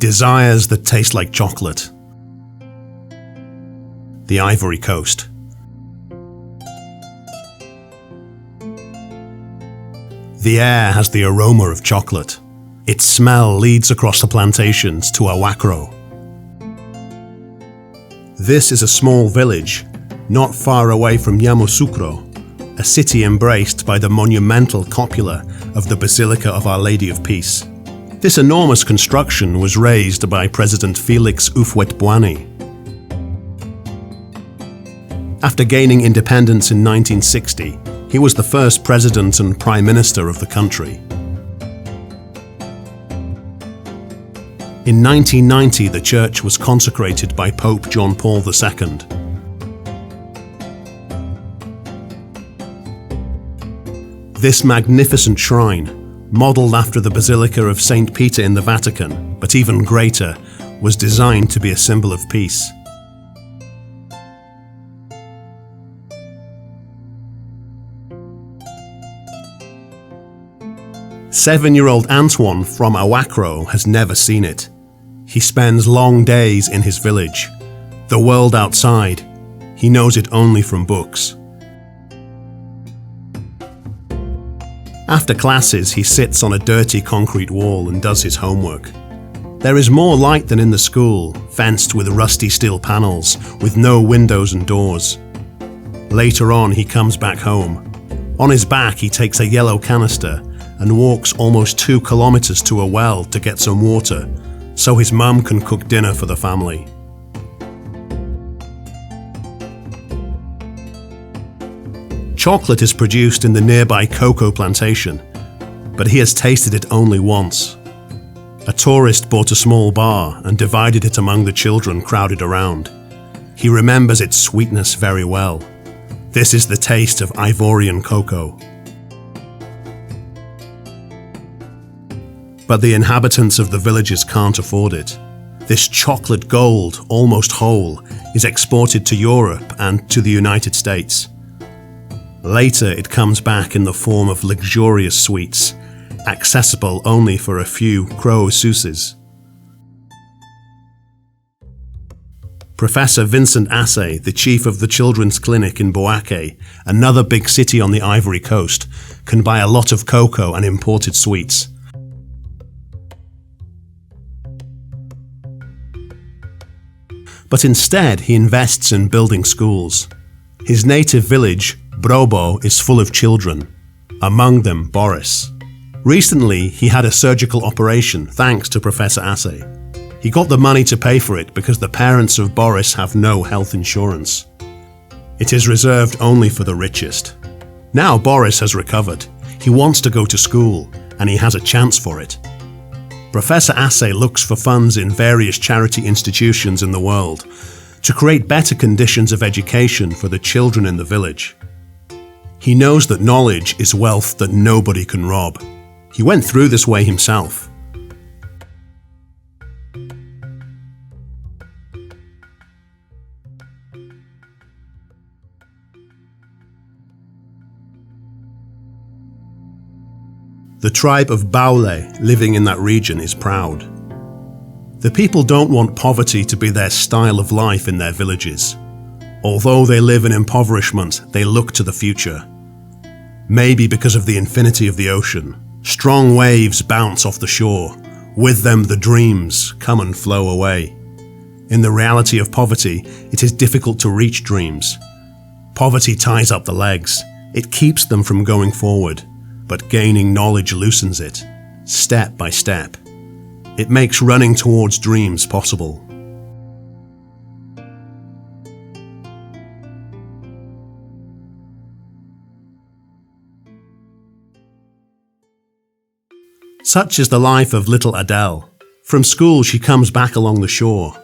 desires that taste like chocolate. The Ivory Coast. The air has the aroma of chocolate. Its smell leads across the plantations to Ahouakro. This is a small village, not far away from Yamousoukro, a city embraced by the monumental copula of the Basilica of Our Lady of Peace. This enormous construction was raised by President Félix Houphouët-Boigny. After gaining independence in 1960, he was the first president and prime minister of the country. In 1990, the church was consecrated by Pope John Paul II. This magnificent shrine, modelled after the Basilica of Saint Peter in the Vatican, but even greater, was designed to be a symbol of peace. Seven-year-old Antoine from Ahouakro has never seen it. He spends long days in his village. The world outside, he knows it only from books. After classes, he sits on a dirty concrete wall and does his homework. There is more light than in the school, fenced with rusty steel panels, with no windows and doors. Later on, he comes back home. On his back, he takes a yellow canister and walks almost 2 kilometers to a well to get some water, so his mum can cook dinner for the family. Chocolate is produced in the nearby cocoa plantation, but he has tasted it only once. A tourist bought a small bar and divided it among the children crowded around. He remembers its sweetness very well. This is the taste of Ivorian cocoa. But the inhabitants of the villages can't afford it. This chocolate gold, almost whole, is exported to Europe and to the United States. Later, it comes back in the form of luxurious sweets, accessible only for a few croesuses. Professor Vincent Assay, the chief of the children's clinic in Bouaké, another big city on the Ivory Coast, can buy a lot of cocoa and imported sweets. But instead, he invests in building schools. His native village, Brobo, is full of children, among them Boris. Recently, he had a surgical operation thanks to Professor Assay. He got the money to pay for it because the parents of Boris have no health insurance. It is reserved only for the richest. Now Boris has recovered. He wants to go to school, and he has a chance for it. Professor Assay looks for funds in various charity institutions in the world to create better conditions of education for the children in the village. He knows that knowledge is wealth that nobody can rob. He went through this way himself. The tribe of Baoulé living in that region is proud. The people don't want poverty to be their style of life in their villages. Although they live in impoverishment, they look to the future. Maybe because of the infinity of the ocean, strong waves bounce off the shore. With them the dreams come and flow away. In the reality of poverty, it is difficult to reach dreams. Poverty ties up the legs. It keeps them from going forward. But gaining knowledge loosens it, step by step. It makes running towards dreams possible. Such is the life of little Adele. From school, she comes back along the shore.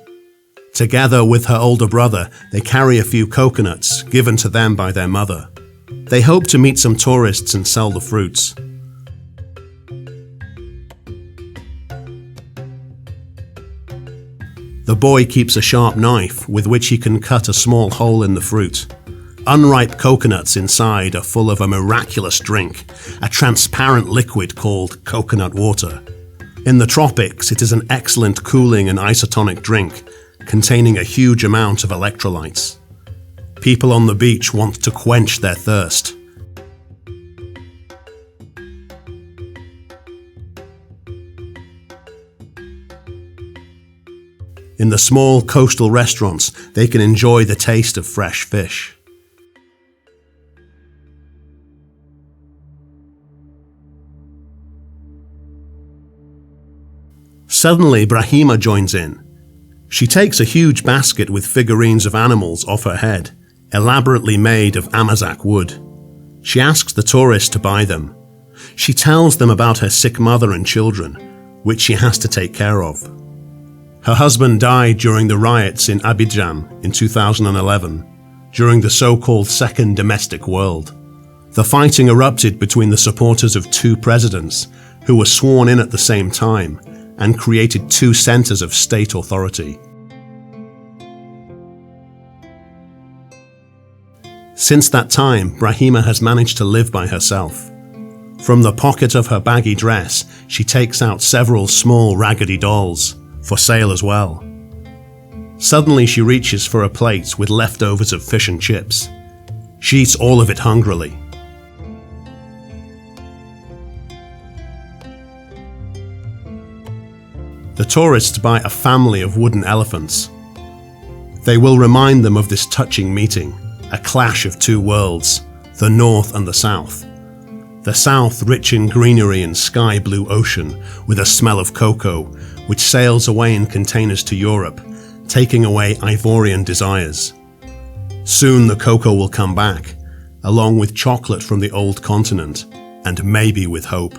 Together with her older brother, they carry a few coconuts given to them by their mother. They hope to meet some tourists and sell the fruits. The boy keeps a sharp knife with which he can cut a small hole in the fruit. Unripe coconuts inside are full of a miraculous drink, a transparent liquid called coconut water. In the tropics, it is an excellent cooling and isotonic drink, containing a huge amount of electrolytes. People on the beach want to quench their thirst. In the small coastal restaurants, they can enjoy the taste of fresh fish. Suddenly, Brahima joins in. She takes a huge basket with figurines of animals off her head, elaborately made of Amazigh wood. She asks the tourists to buy them. She tells them about her sick mother and children, which she has to take care of. Her husband died during the riots in Abidjan in 2011, during the so-called Second Domestic World. The fighting erupted between the supporters of two presidents who were sworn in at the same time and created two centers of state authority. Since that time, Brahima has managed to live by herself. From the pocket of her baggy dress, she takes out several small raggedy dolls, for sale as well. Suddenly she reaches for a plate with leftovers of fish and chips. She eats all of it hungrily. The tourists buy a family of wooden elephants. They will remind them of this touching meeting, a clash of two worlds, the North and the South. The South rich in greenery and sky blue ocean with a smell of cocoa, which sails away in containers to Europe, taking away Ivorian desires. Soon the cocoa will come back, along with chocolate from the old continent, and maybe with hope.